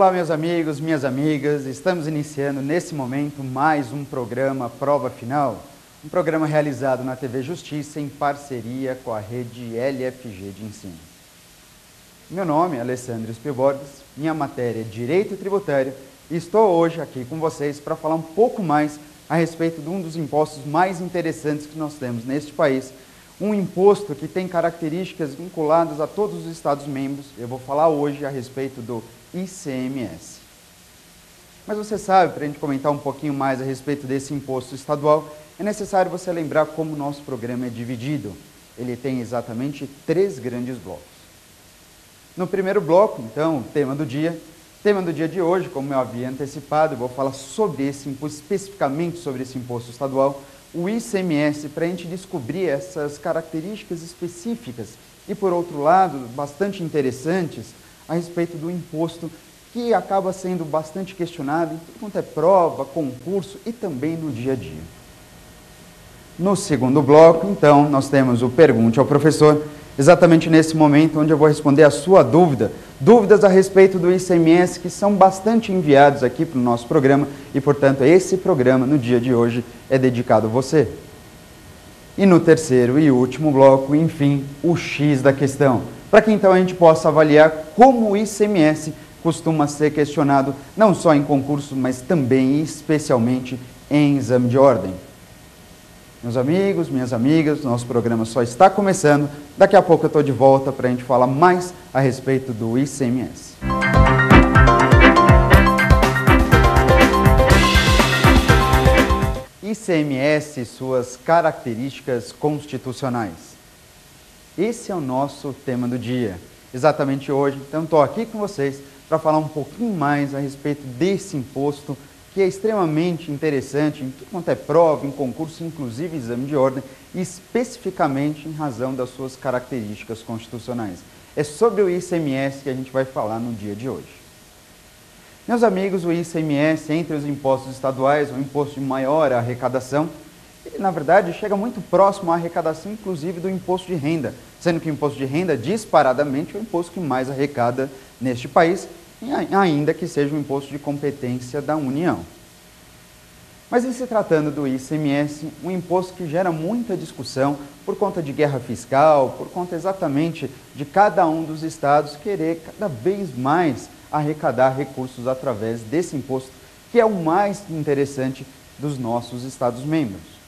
Olá, meus amigos, minhas amigas, estamos iniciando nesse momento mais um programa Prova Final, um programa realizado na TV Justiça em parceria com a rede LFG de ensino. Meu nome é Alessandro Spielborges, minha matéria é Direito Tributário e estou hoje aqui com vocês para falar um pouco mais a respeito de um dos impostos mais interessantes que nós temos neste país, um imposto que tem características vinculadas a todos os Estados-membros. Eu vou falar hoje a respeito do ICMS. Mas você sabe, para a gente comentar um pouquinho mais a respeito desse imposto estadual, é necessário você lembrar como o nosso programa é dividido. Ele tem exatamente 3 grandes blocos. No primeiro bloco, então, o tema do dia de hoje, como eu havia antecipado, eu vou falar sobre esse imposto, especificamente sobre esse imposto estadual, o ICMS, para a gente descobrir essas características específicas e, por outro lado, bastante interessantes a respeito do imposto que acaba sendo bastante questionado em tudo quanto é prova, concurso e também no dia a dia. No segundo bloco, então, nós temos o Pergunte ao Professor, exatamente nesse momento onde eu vou responder a sua dúvidas a respeito do ICMS que são bastante enviados aqui para o nosso programa e, portanto, esse programa no dia de hoje é dedicado a você. E no terceiro e último bloco, enfim, o X da questão, para que então a gente possa avaliar como o ICMS costuma ser questionado não só em concurso, mas também e especialmente em exame de ordem. Meus amigos, minhas amigas, nosso programa só está começando. Daqui a pouco eu estou de volta para a gente falar mais a respeito do ICMS. ICMS e suas características constitucionais. Esse é o nosso tema do dia. Exatamente hoje, então estou aqui com vocês para falar um pouquinho mais a respeito desse imposto que é extremamente interessante em tudo quanto é prova, em concurso, inclusive exame de ordem, especificamente em razão das suas características constitucionais. É sobre o ICMS que a gente vai falar no dia de hoje. Meus amigos, o ICMS, entre os impostos estaduais, é um imposto de maior arrecadação, e, na verdade, chega muito próximo à arrecadação, inclusive, do imposto de renda, sendo que o imposto de renda, disparadamente, é o imposto que mais arrecada neste país, ainda que seja um imposto de competência da União. Mas em se tratando do ICMS, um imposto que gera muita discussão por conta de guerra fiscal, por conta exatamente de cada um dos estados querer cada vez mais arrecadar recursos através desse imposto, que é o mais interessante dos nossos estados-membros.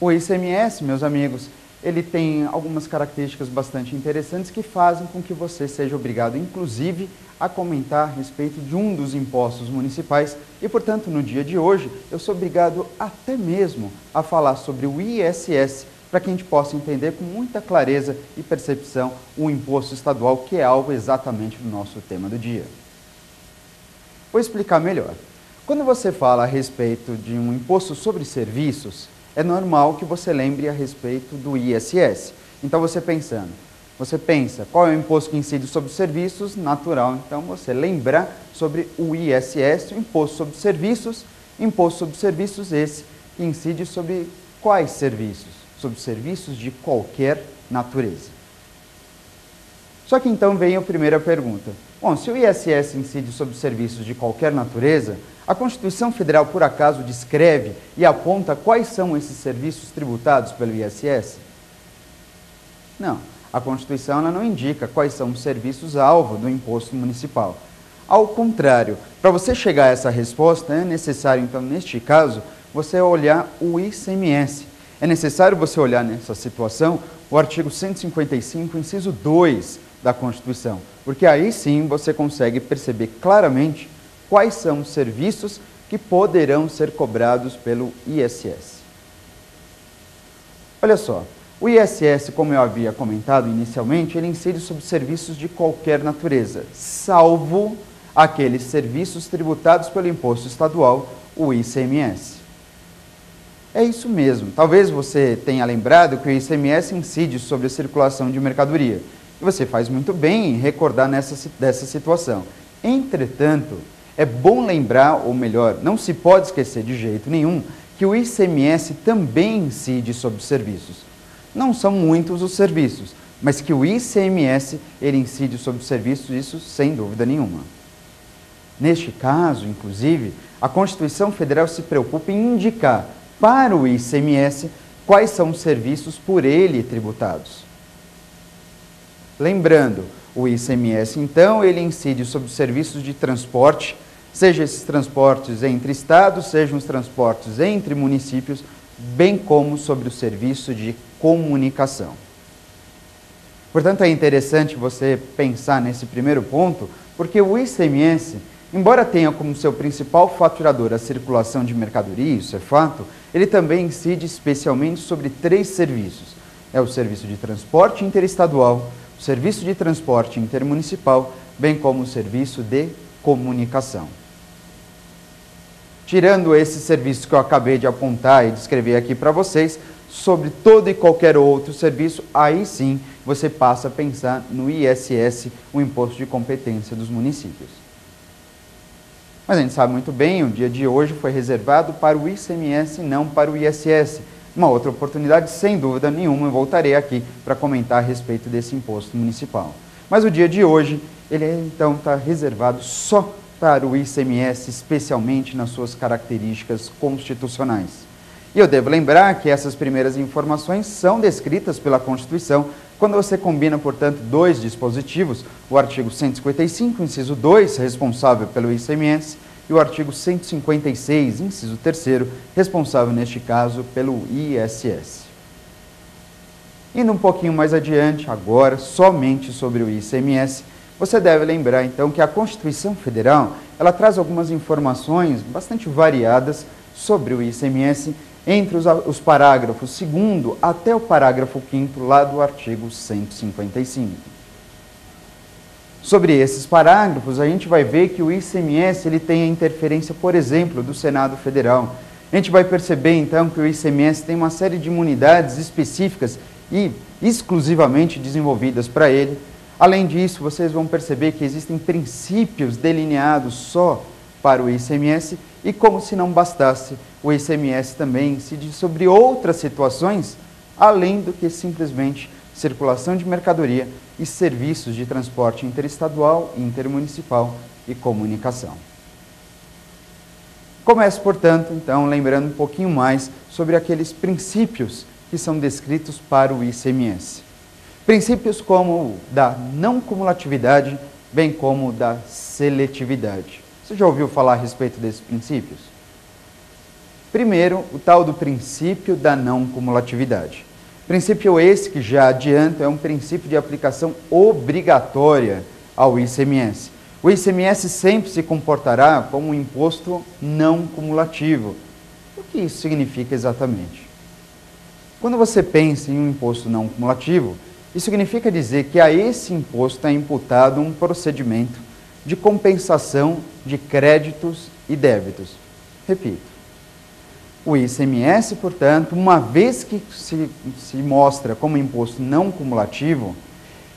O ICMS, meus amigos, ele tem algumas características bastante interessantes que fazem com que você seja obrigado, inclusive, a comentar a respeito de um dos impostos municipais e, portanto, no dia de hoje, eu sou obrigado até mesmo a falar sobre o ISS, para que a gente possa entender com muita clareza e percepção o imposto estadual, que é algo exatamente do nosso tema do dia. Vou explicar melhor. Quando você fala a respeito de um imposto sobre serviços, é normal que você lembre a respeito do ISS. Então, você pensa, qual é o imposto que incide sobre os serviços? Natural, então, você lembrar sobre o ISS, o imposto sobre serviços esse que incide sobre quais serviços? Sobre serviços de qualquer natureza. Só que então vem a primeira pergunta. Bom, se o ISS incide sobre serviços de qualquer natureza, a Constituição Federal, por acaso, descreve e aponta quais são esses serviços tributados pelo ISS? Não, a Constituição ela não indica quais são os serviços-alvo do imposto municipal. Ao contrário, para você chegar a essa resposta, é necessário, então, neste caso, você olhar o ICMS. É necessário você olhar nessa situação o artigo 155, inciso 2 da Constituição, porque aí sim você consegue perceber claramente quais são os serviços que poderão ser cobrados pelo ISS. Olha só, o ISS, como eu havia comentado inicialmente, ele incide sobre serviços de qualquer natureza, salvo aqueles serviços tributados pelo imposto estadual, o ICMS. É isso mesmo. Talvez você tenha lembrado que o ICMS incide sobre a circulação de mercadoria. E você faz muito bem em recordar dessa situação. Entretanto, é bom lembrar, ou melhor, não se pode esquecer de jeito nenhum, que o ICMS também incide sobre serviços. Não são muitos os serviços, mas que o ICMS ele incide sobre os serviços, isso sem dúvida nenhuma. Neste caso, inclusive, a Constituição Federal se preocupa em indicar para o ICMS quais são os serviços por ele tributados. Lembrando, o ICMS, então, ele incide sobre os serviços de transporte, seja esses transportes entre estados, sejam os transportes entre municípios, bem como sobre o serviço de comunicação. Portanto, é interessante você pensar nesse primeiro ponto, porque o ICMS, embora tenha como seu principal faturador a circulação de mercadoria, isso é fato, ele também incide especialmente sobre 3 serviços. É o serviço de transporte interestadual, o serviço de transporte intermunicipal, bem como o serviço de comunicação. Tirando esses serviços que eu acabei de apontar e descrever aqui para vocês, sobre todo e qualquer outro serviço, aí sim você passa a pensar no ISS, o Imposto de Competência dos Municípios. Mas a gente sabe muito bem, o dia de hoje foi reservado para o ICMS e não para o ISS. Uma outra oportunidade, sem dúvida nenhuma, eu voltarei aqui para comentar a respeito desse imposto municipal. Mas o dia de hoje, ele então está reservado só para o ICMS, especialmente nas suas características constitucionais. E eu devo lembrar que essas primeiras informações são descritas pela Constituição quando você combina, portanto, 2 dispositivos, o artigo 155, inciso 2, responsável pelo ICMS, e o artigo 156, inciso 3º, responsável, neste caso, pelo ISS. Indo um pouquinho mais adiante, agora, somente sobre o ICMS, você deve lembrar, então, que a Constituição Federal, ela traz algumas informações bastante variadas sobre o ICMS, entre os parágrafos 2º até o parágrafo 5º, lá do artigo 155. Sobre esses parágrafos, a gente vai ver que o ICMS ele tem a interferência, por exemplo, do Senado Federal. A gente vai perceber, então, que o ICMS tem uma série de imunidades específicas e exclusivamente desenvolvidas para ele. Além disso, vocês vão perceber que existem princípios delineados só para o ICMS e, como se não bastasse, o ICMS também incide sobre outras situações, além do que simplesmente circulação de mercadoria e serviços de transporte interestadual, intermunicipal e comunicação. Começo, portanto, então, lembrando um pouquinho mais sobre aqueles princípios que são descritos para o ICMS. Princípios como o da não cumulatividade, bem como o da seletividade. Você já ouviu falar a respeito desses princípios? Primeiro, o tal do princípio da não cumulatividade. Princípio esse que já adianto é um princípio de aplicação obrigatória ao ICMS. O ICMS sempre se comportará como um imposto não cumulativo. O que isso significa exatamente? Quando você pensa em um imposto não cumulativo, isso significa dizer que a esse imposto é imputado um procedimento de compensação de créditos e débitos. Repito, o ICMS, portanto, uma vez que se mostra como imposto não cumulativo,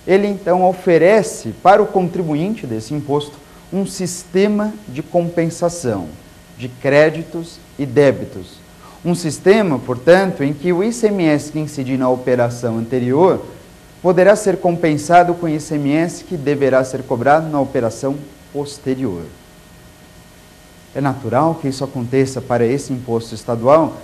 ele então oferece para o contribuinte desse imposto um sistema de compensação de créditos e débitos. Um sistema, portanto, em que o ICMS que incidir na operação anterior poderá ser compensado com o ICMS que deverá ser cobrado na operação posterior. É natural que isso aconteça para esse imposto estadual,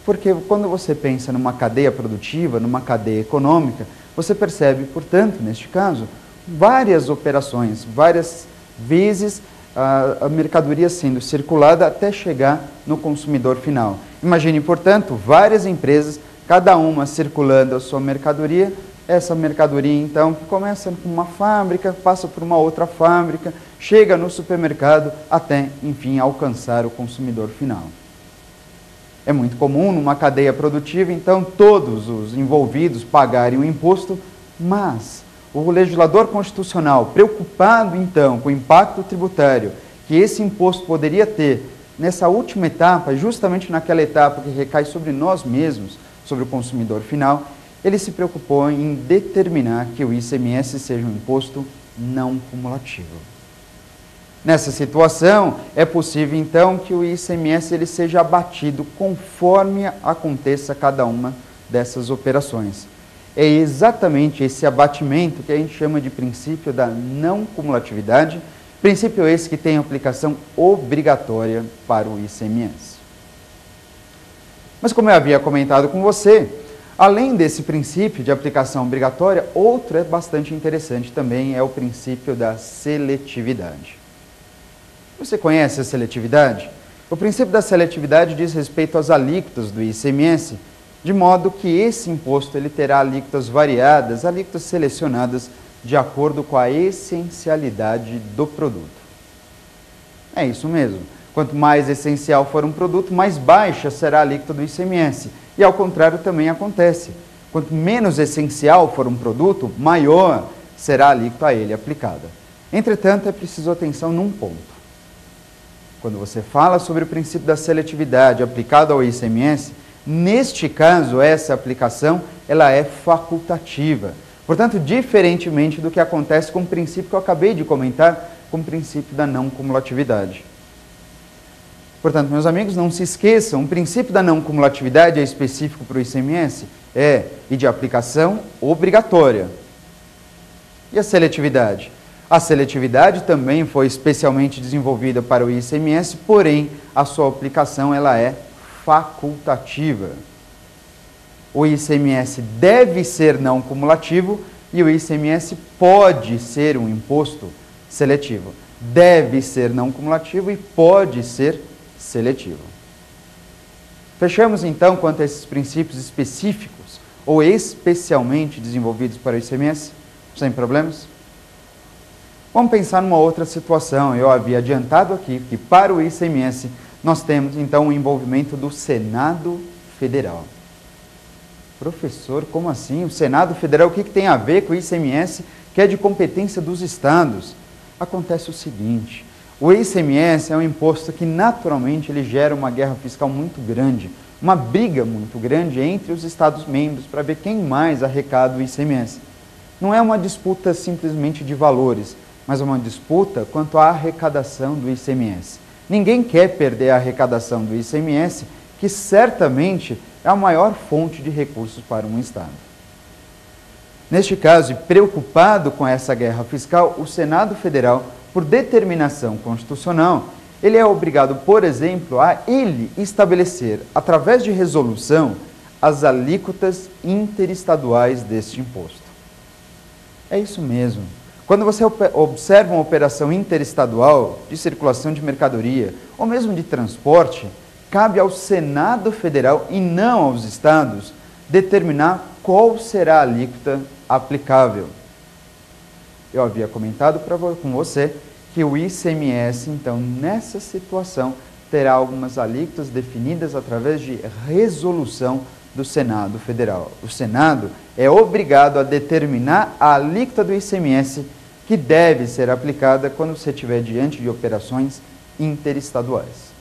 porque quando você pensa numa cadeia produtiva, numa cadeia econômica, você percebe, portanto, neste caso, várias operações, várias vezes a mercadoria sendo circulada até chegar no consumidor final. Imagine, portanto, várias empresas, cada uma circulando a sua mercadoria. Essa mercadoria, então, que começa com uma fábrica, passa por uma outra fábrica, chega no supermercado até, enfim, alcançar o consumidor final. É muito comum numa cadeia produtiva, então, todos os envolvidos pagarem o imposto, mas o legislador constitucional, preocupado, então, com o impacto tributário que esse imposto poderia ter nessa última etapa, justamente naquela etapa que recai sobre nós mesmos, sobre o consumidor final, ele se preocupou em determinar que o ICMS seja um imposto não cumulativo. Nessa situação, é possível então que o ICMS ele seja abatido conforme aconteça cada uma dessas operações. É exatamente esse abatimento que a gente chama de princípio da não cumulatividade, princípio esse que tem aplicação obrigatória para o ICMS. Mas como eu havia comentado com você, além desse princípio de aplicação obrigatória, outro é bastante interessante também, é o princípio da seletividade. Você conhece a seletividade? O princípio da seletividade diz respeito às alíquotas do ICMS, de modo que esse imposto ele terá alíquotas variadas, alíquotas selecionadas de acordo com a essencialidade do produto. É isso mesmo. Quanto mais essencial for um produto, mais baixa será a alíquota do ICMS. E ao contrário também acontece. Quanto menos essencial for um produto, maior será a alíquota a ele aplicada. Entretanto, é preciso atenção num ponto. Quando você fala sobre o princípio da seletividade aplicado ao ICMS, neste caso, essa aplicação ela é facultativa. Portanto, diferentemente do que acontece com o princípio que eu acabei de comentar, com o princípio da não cumulatividade. Portanto, meus amigos, não se esqueçam, o princípio da não cumulatividade é específico para o ICMS? E de aplicação obrigatória. E a seletividade? A seletividade também foi especialmente desenvolvida para o ICMS, porém, a sua aplicação ela é facultativa. O ICMS deve ser não cumulativo e o ICMS pode ser um imposto seletivo. Deve ser não cumulativo e pode ser seletivo. Fechamos então quanto a esses princípios específicos ou especialmente desenvolvidos para o ICMS? Sem problemas? Vamos pensar numa outra situação. Eu havia adiantado aqui que para o ICMS nós temos então o envolvimento do Senado Federal. Professor, como assim? O Senado Federal, o que tem a ver com o ICMS, que é de competência dos estados? Acontece o seguinte, o ICMS é um imposto que naturalmente ele gera uma guerra fiscal muito grande, uma briga muito grande entre os estados-membros para ver quem mais arrecada o ICMS. Não é uma disputa simplesmente de valores, mas é uma disputa quanto à arrecadação do ICMS. Ninguém quer perder a arrecadação do ICMS, que certamente é a maior fonte de recursos para um estado. Neste caso, e preocupado com essa guerra fiscal, o Senado Federal, por determinação constitucional, ele é obrigado, por exemplo, a ele estabelecer, através de resolução, as alíquotas interestaduais deste imposto. É isso mesmo. Quando você observa uma operação interestadual de circulação de mercadoria ou mesmo de transporte, cabe ao Senado Federal e não aos estados determinar qual será a alíquota aplicável. Eu havia comentado com você que o ICMS, então, nessa situação, terá algumas alíquotas definidas através de resolução do Senado Federal. O Senado é obrigado a determinar a alíquota do ICMS que deve ser aplicada quando você estiver diante de operações interestaduais.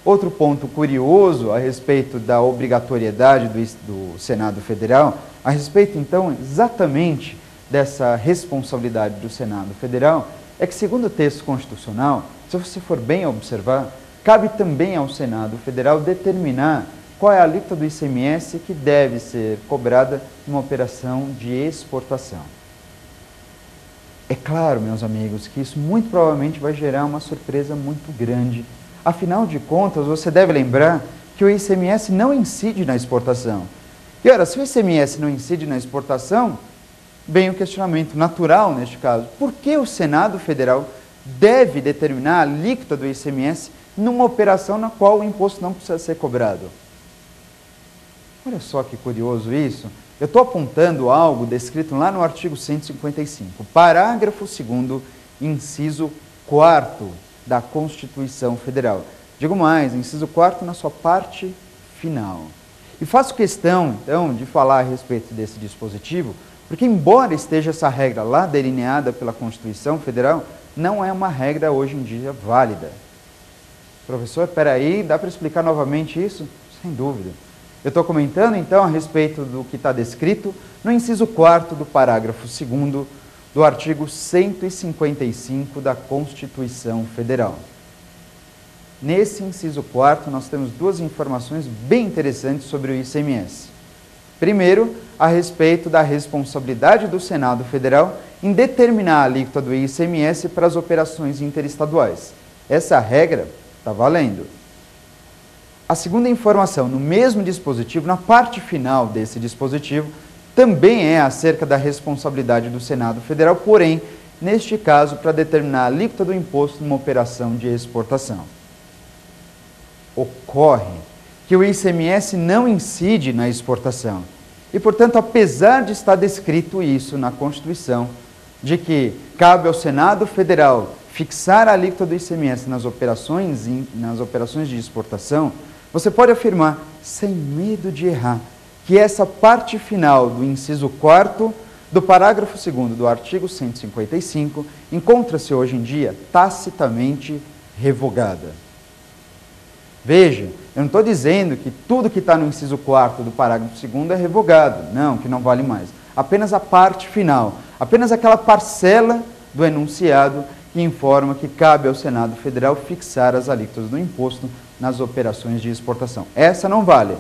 Outro ponto curioso a respeito da obrigatoriedade do Senado Federal, a respeito então exatamente dessa responsabilidade do Senado Federal, é que segundo o texto constitucional, se você for bem observar, cabe também ao Senado Federal determinar qual é a alíquota do ICMS que deve ser cobrada numa operação de exportação. É claro, meus amigos, que isso muito provavelmente vai gerar uma surpresa muito grande. Afinal de contas, você deve lembrar que o ICMS não incide na exportação. E ora, se o ICMS não incide na exportação, vem o questionamento natural neste caso. Por que o Senado Federal deve determinar a alíquota do ICMS numa operação na qual o imposto não precisa ser cobrado? Olha só que curioso isso. Eu estou apontando algo descrito lá no artigo 155, parágrafo 2º, inciso 4º da Constituição Federal. Digo mais, inciso 4º na sua parte final. E faço questão, então, de falar a respeito desse dispositivo, porque embora esteja essa regra lá delineada pela Constituição Federal, não é uma regra hoje em dia válida. Professor, espera aí, dá para explicar novamente isso? Sem dúvida. Eu estou comentando, então, a respeito do que está descrito no inciso 4º do parágrafo 2º do artigo 155 da Constituição Federal. Nesse inciso 4º, nós temos duas informações bem interessantes sobre o ICMS. Primeiro, a respeito da responsabilidade do Senado Federal em determinar a alíquota do ICMS para as operações interestaduais. Essa regra está valendo. A segunda informação, no mesmo dispositivo, na parte final desse dispositivo, também é acerca da responsabilidade do Senado Federal, porém, neste caso, para determinar a alíquota do imposto numa operação de exportação. Ocorre que o ICMS não incide na exportação e, portanto, apesar de estar descrito isso na Constituição, de que cabe ao Senado Federal fixar a alíquota do ICMS nas operações de exportação, você pode afirmar, sem medo de errar, que essa parte final do inciso 4º do parágrafo 2º do artigo 155 encontra-se hoje em dia tacitamente revogada. Veja, eu não estou dizendo que tudo que está no inciso 4º do parágrafo 2º é revogado, não, que não vale mais. Apenas a parte final, apenas aquela parcela do enunciado que informa que cabe ao Senado Federal fixar as alíquotas do imposto nas operações de exportação. Essa não vale.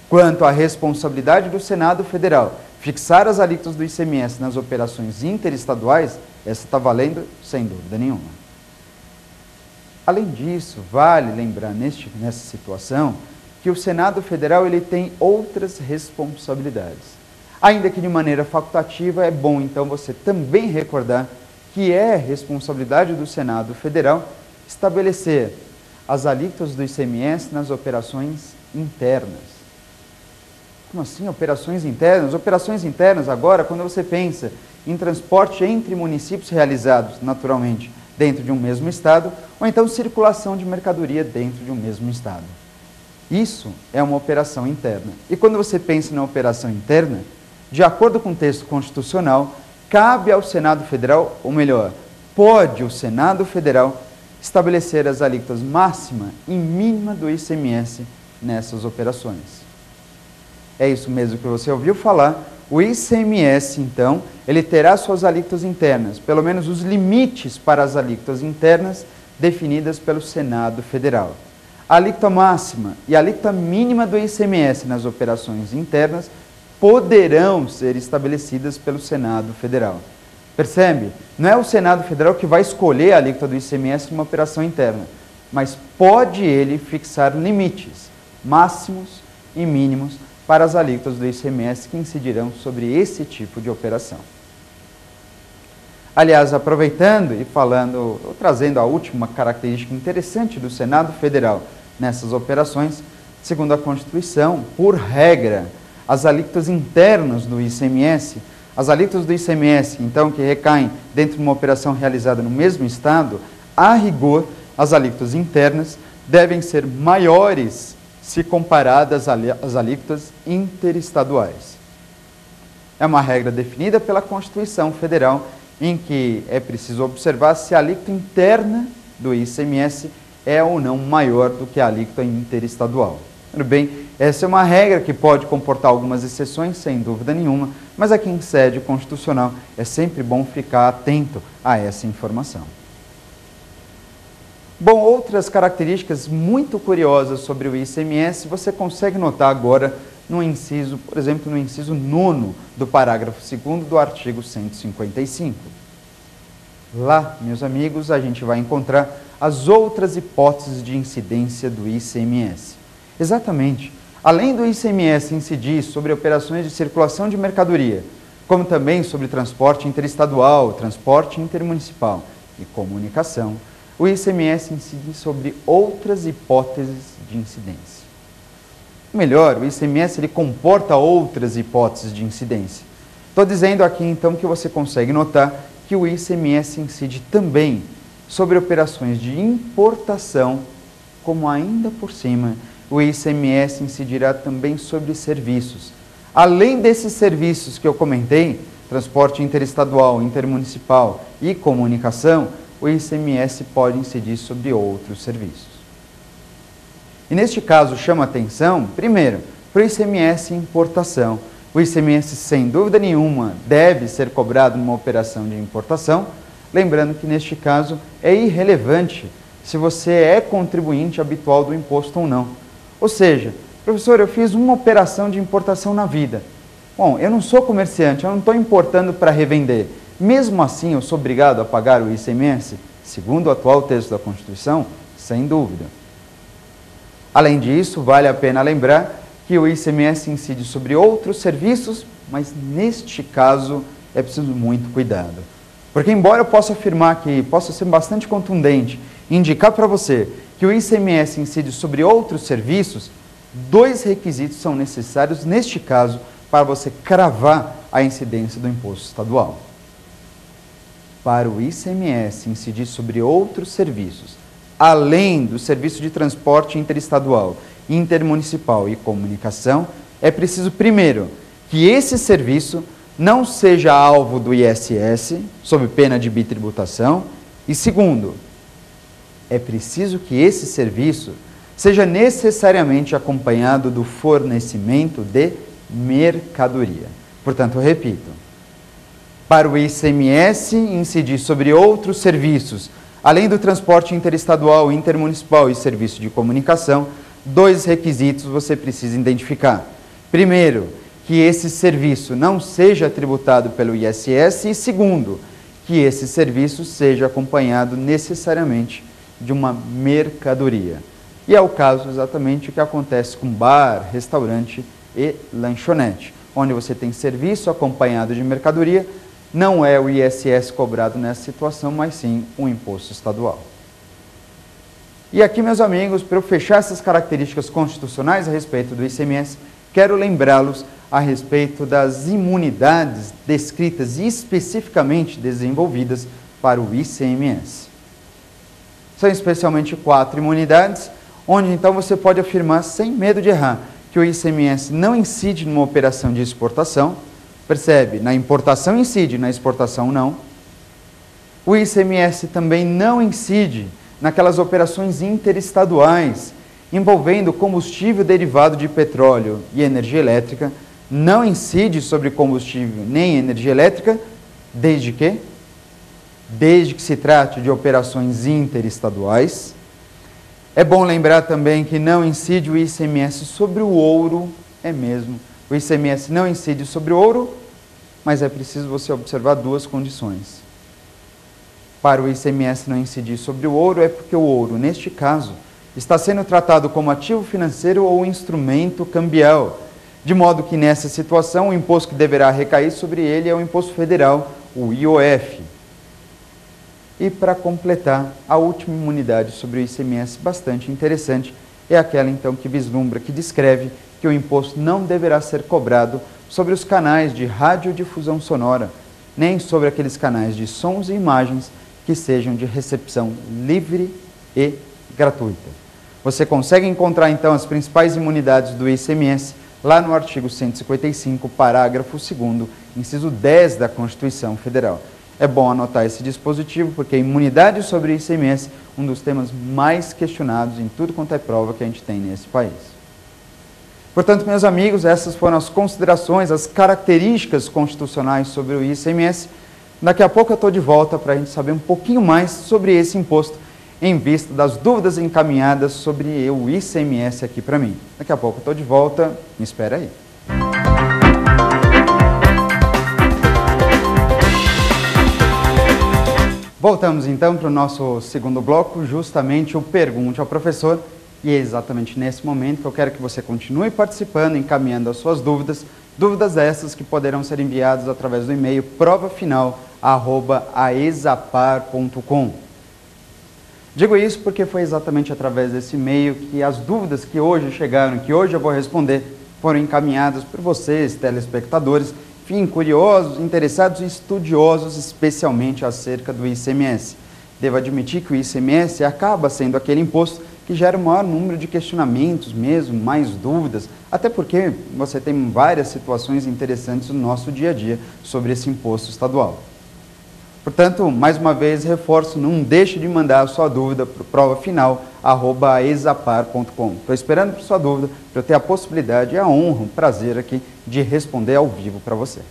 Quanto à responsabilidade do Senado Federal fixar as alíquotas do ICMS nas operações interestaduais, essa está valendo sem dúvida nenhuma. Além disso, vale lembrar nessa situação que o Senado Federal ele tem outras responsabilidades. Ainda que de maneira facultativa, é bom então você também recordar que é responsabilidade do Senado Federal estabelecer as alíquotas do ICMS nas operações internas. Como assim, operações internas? Operações internas agora, quando você pensa em transporte entre municípios realizados, naturalmente, dentro de um mesmo estado, ou então circulação de mercadoria dentro de um mesmo estado. Isso é uma operação interna. E quando você pensa na operação interna, de acordo com o texto constitucional, cabe ao Senado Federal, ou melhor, pode o Senado Federal estabelecer as alíquotas máxima e mínima do ICMS nessas operações. É isso mesmo que você ouviu falar. O ICMS, então, ele terá suas alíquotas internas, pelo menos os limites para as alíquotas internas definidas pelo Senado Federal. A alíquota máxima e a alíquota mínima do ICMS nas operações internas poderão ser estabelecidas pelo Senado Federal. Percebe? Não é o Senado Federal que vai escolher a alíquota do ICMS numa operação interna, mas pode ele fixar limites máximos e mínimos para as alíquotas do ICMS que incidirão sobre esse tipo de operação. Aliás, aproveitando e trazendo a última característica interessante do Senado Federal nessas operações, segundo a Constituição, por regra, as alíquotas internas do ICMS, as alíquotas do ICMS, então, que recaem dentro de uma operação realizada no mesmo estado, a rigor, as alíquotas internas devem ser maiores se comparadas às alíquotas interestaduais. É uma regra definida pela Constituição Federal, em que é preciso observar se a alíquota interna do ICMS é ou não maior do que a alíquota interestadual. Tudo bem, essa é uma regra que pode comportar algumas exceções, sem dúvida nenhuma, mas aqui em sede constitucional é sempre bom ficar atento a essa informação. Bom, outras características muito curiosas sobre o ICMS você consegue notar agora no inciso, por exemplo, no inciso 9º do parágrafo 2º do artigo 155. Lá, meus amigos, a gente vai encontrar as outras hipóteses de incidência do ICMS. Exatamente, além do ICMS incidir sobre operações de circulação de mercadoria, como também sobre transporte interestadual, transporte intermunicipal e comunicação, o ICMS incide sobre outras hipóteses de incidência. Melhor, o ICMS ele comporta outras hipóteses de incidência. Estou dizendo aqui então que você consegue notar que o ICMS incide também sobre operações de importação, como ainda por cima, o ICMS incidirá também sobre serviços. Além desses serviços que eu comentei, transporte interestadual, intermunicipal e comunicação, o ICMS pode incidir sobre outros serviços. E neste caso chama atenção, primeiro, para o ICMS importação. O ICMS, sem dúvida nenhuma, deve ser cobrado numa operação de importação, lembrando que neste caso é irrelevante se você é contribuinte habitual do imposto ou não. Ou seja, professor, eu fiz uma operação de importação na vida Bom, eu não sou comerciante, eu não estou importando para revender. Mesmo assim, eu sou obrigado a pagar o ICMS? Segundo o atual texto da Constituição, sem dúvida. Além disso, vale a pena lembrar que o ICMS incide sobre outros serviços, mas neste caso é preciso muito cuidado. Porque embora eu possa afirmar que possa ser bastante contundente, indicar para você que o ICMS incide sobre outros serviços, 2 requisitos são necessários neste caso para você cravar a incidência do imposto estadual. Para o ICMS incidir sobre outros serviços, além do serviço de transporte interestadual, intermunicipal e comunicação, é preciso, primeiro, que esse serviço não seja alvo do ISS, sob pena de bitributação, e segundo, é preciso que esse serviço seja necessariamente acompanhado do fornecimento de mercadoria. Portanto, eu repito, para o ICMS incidir sobre outros serviços, além do transporte interestadual, intermunicipal e serviço de comunicação, 2 requisitos você precisa identificar. Primeiro, que esse serviço não seja tributado pelo ISS e segundo, que esse serviço seja acompanhado necessariamente de uma mercadoria. E é o caso exatamente o que acontece com bar, restaurante e lanchonete, onde você tem serviço acompanhado de mercadoria, não é o ISS cobrado nessa situação, mas sim um imposto estadual. E aqui, meus amigos, para eu fechar essas características constitucionais a respeito do ICMS, quero lembrá-los a respeito das imunidades descritas e especificamente desenvolvidas para o ICMS. São especialmente 4 imunidades, onde então você pode afirmar sem medo de errar que o ICMS não incide numa operação de exportação. Percebe? Na importação incide, na exportação não. O ICMS também não incide naquelas operações interestaduais envolvendo combustível derivado de petróleo e energia elétrica, não incide sobre combustível nem energia elétrica, desde que se trate de operações interestaduais. É bom lembrar também que não incide o ICMS sobre o ouro, é mesmo. O ICMS não incide sobre o ouro, mas é preciso você observar 2 condições. Para o ICMS não incidir sobre o ouro é porque o ouro, neste caso, está sendo tratado como ativo financeiro ou instrumento cambial, de modo que nessa situação o imposto que deverá recair sobre ele é o imposto federal, o IOF. E para completar, a última imunidade sobre o ICMS, bastante interessante, é aquela então que vislumbra, que descreve que o imposto não deverá ser cobrado sobre os canais de radiodifusão sonora, nem sobre aqueles canais de sons e imagens que sejam de recepção livre e gratuita. Você consegue encontrar então as principais imunidades do ICMS lá no artigo 155, parágrafo 2º, inciso 10 da Constituição Federal. É bom anotar esse dispositivo, porque a imunidade sobre o ICMS é um dos temas mais questionados em tudo quanto é prova que a gente tem nesse país. Portanto, meus amigos, essas foram as considerações, as características constitucionais sobre o ICMS. Daqui a pouco eu estou de volta para a gente saber um pouquinho mais sobre esse imposto, em vista das dúvidas encaminhadas sobre o ICMS aqui para mim. Daqui a pouco eu estou de volta, me espera aí. Voltamos então para o nosso segundo bloco, justamente o Pergunte ao Professor. E é exatamente nesse momento que eu quero que você continue participando, encaminhando as suas dúvidas, dúvidas essas que poderão ser enviadas através do e-mail provafinal@aesapar.com. Digo isso porque foi exatamente através desse e-mail que as dúvidas que hoje chegaram, que hoje eu vou responder, foram encaminhadas por vocês, telespectadores, enfim, curiosos, interessados e estudiosos, especialmente acerca do ICMS. Devo admitir que o ICMS acaba sendo aquele imposto que gera o maior número de questionamentos mesmo, mais dúvidas, até porque você tem várias situações interessantes no nosso dia a dia sobre esse imposto estadual. Portanto, mais uma vez, reforço, não deixe de mandar a sua dúvida para o provafinal@aesapar.com. Estou esperando por sua dúvida, para eu ter a possibilidade e a honra, o prazer aqui de responder ao vivo para você.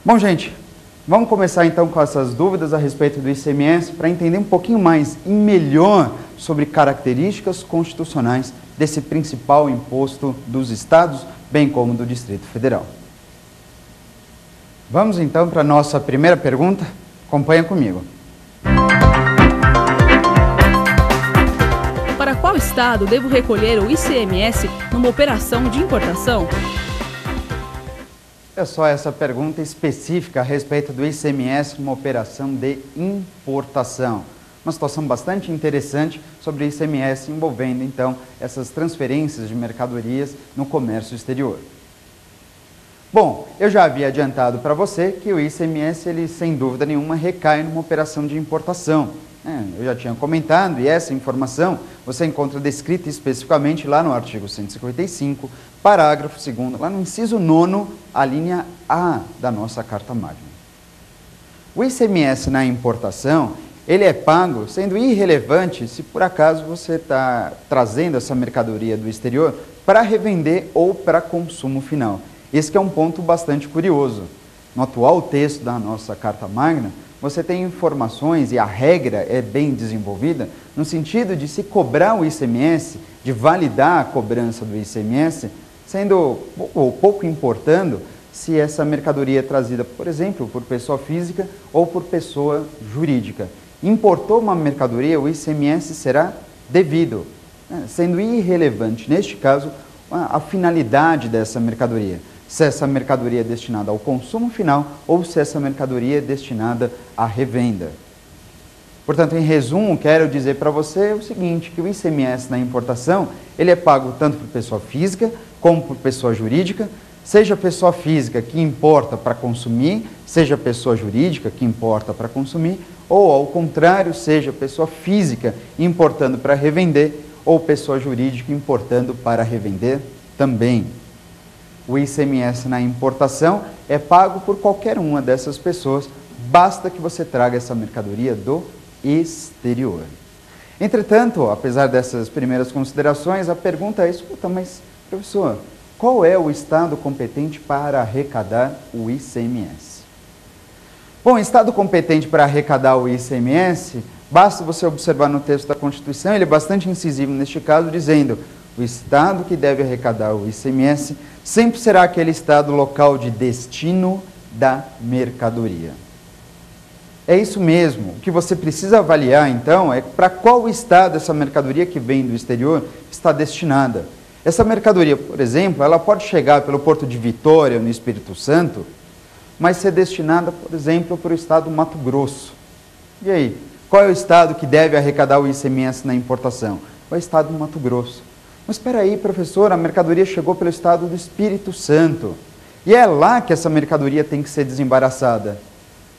Bom, gente, vamos começar então com essas dúvidas a respeito do ICMS para entender um pouquinho mais e melhor sobre características constitucionais desse principal imposto dos estados, bem como do Distrito Federal. Vamos então para a nossa primeira pergunta? Acompanha comigo. Para qual estado devo recolher o ICMS numa operação de importação? É só essa pergunta específica a respeito do ICMS numa operação de importação. Uma situação bastante interessante sobre o ICMS envolvendo, então, essas transferências de mercadorias no comércio exterior. Bom, eu já havia adiantado para você que o ICMS, ele, sem dúvida nenhuma, recai numa operação de importação. Eu já tinha comentado, e essa informação você encontra descrita especificamente lá no artigo 155, parágrafo 2º, lá no inciso 9º, a linha A da nossa Carta Magna. O ICMS na importação, ele é pago sendo irrelevante se por acaso você está trazendo essa mercadoria do exterior para revender ou para consumo final. Esse que é um ponto bastante curioso. No atual texto da nossa Carta Magna, você tem informações e a regra é bem desenvolvida no sentido de se cobrar o ICMS, de validar a cobrança do ICMS, sendo ou pouco importando se essa mercadoria é trazida, por exemplo, por pessoa física ou por pessoa jurídica. Importou uma mercadoria, o ICMS será devido, sendo irrelevante, neste caso, a finalidade dessa mercadoria. Se essa mercadoria é destinada ao consumo final ou se essa mercadoria é destinada à revenda. Portanto, em resumo, quero dizer para você o seguinte, que o ICMS na importação, ele é pago tanto por pessoa física como por pessoa jurídica, seja pessoa física que importa para consumir, seja pessoa jurídica que importa para consumir, ou ao contrário, seja pessoa física importando para revender ou pessoa jurídica importando para revender também. O ICMS na importação é pago por qualquer uma dessas pessoas, basta que você traga essa mercadoria do exterior. Entretanto, apesar dessas primeiras considerações, a pergunta é, escuta, mas professor, qual é o estado competente para arrecadar o ICMS? Bom, o estado competente para arrecadar o ICMS, basta você observar no texto da Constituição, ele é bastante incisivo neste caso, dizendo: o estado que deve arrecadar o ICMS sempre será aquele estado local de destino da mercadoria. É isso mesmo. O que você precisa avaliar, então, é para qual estado essa mercadoria que vem do exterior está destinada. Essa mercadoria, por exemplo, ela pode chegar pelo Porto de Vitória, no Espírito Santo, mas ser destinada, por exemplo, para o estado do Mato Grosso. E aí, qual é o estado que deve arrecadar o ICMS na importação? É o estado do Mato Grosso. Mas espera aí, professor, a mercadoria chegou pelo estado do Espírito Santo. E é lá que essa mercadoria tem que ser desembaraçada.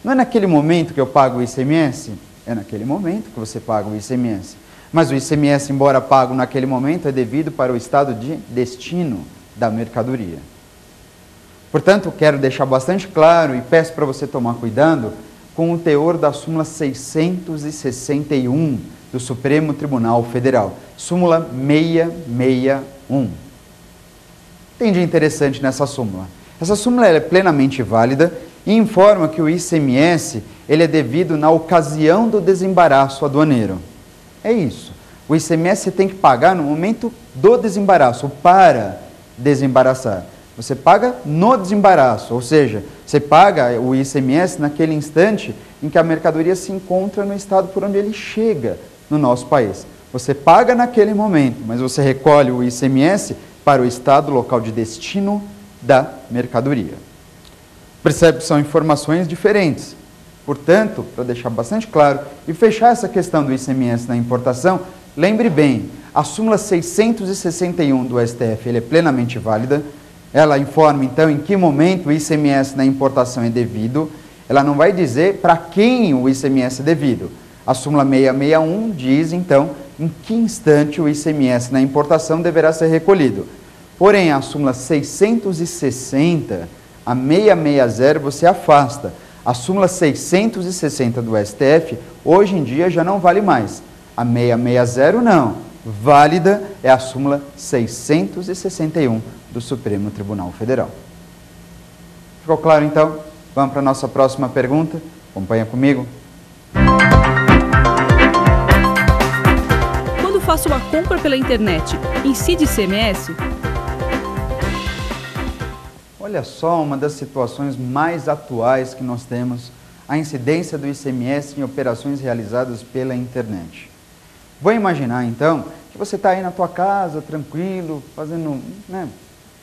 Não é naquele momento que eu pago o ICMS? É naquele momento que você paga o ICMS. Mas o ICMS, embora pago naquele momento, é devido para o estado de destino da mercadoria. Portanto, quero deixar bastante claro e peço para você tomar cuidado com o teor da súmula 661 do Supremo Tribunal Federal, súmula 661. Tem de interessante nessa súmula. Essa súmula é plenamente válida e informa que o ICMS ele é devido na ocasião do desembaraço aduaneiro. É isso. O ICMS você tem que pagar no momento do desembaraço, para desembaraçar. Você paga no desembaraço, ou seja, você paga o ICMS naquele instante em que a mercadoria se encontra no estado por onde ele chega no nosso país. Você paga naquele momento, mas você recolhe o ICMS para o estado local de destino da mercadoria. Percebe que são informações diferentes. Portanto, para deixar bastante claro e fechar essa questão do ICMS na importação, lembre bem, a súmula 661 do STF ele é plenamente válida. Ela informa, então, em que momento o ICMS na importação é devido. Ela não vai dizer para quem o ICMS é devido. A súmula 661 diz, então, em que instante o ICMS na importação deverá ser recolhido. Porém, a súmula 660, a 660, você afasta. A súmula 660 do STF, hoje em dia, já não vale mais. A 660, não. Válida é a súmula 661 do Supremo Tribunal Federal. Ficou claro, então? Vamos para a nossa próxima pergunta? Acompanha comigo. Quando faço uma compra pela internet, incide ICMS? Olha só uma das situações mais atuais que nós temos, a incidência do ICMS em operações realizadas pela internet. Vou imaginar então que você está aí na tua casa, tranquilo, fazendo,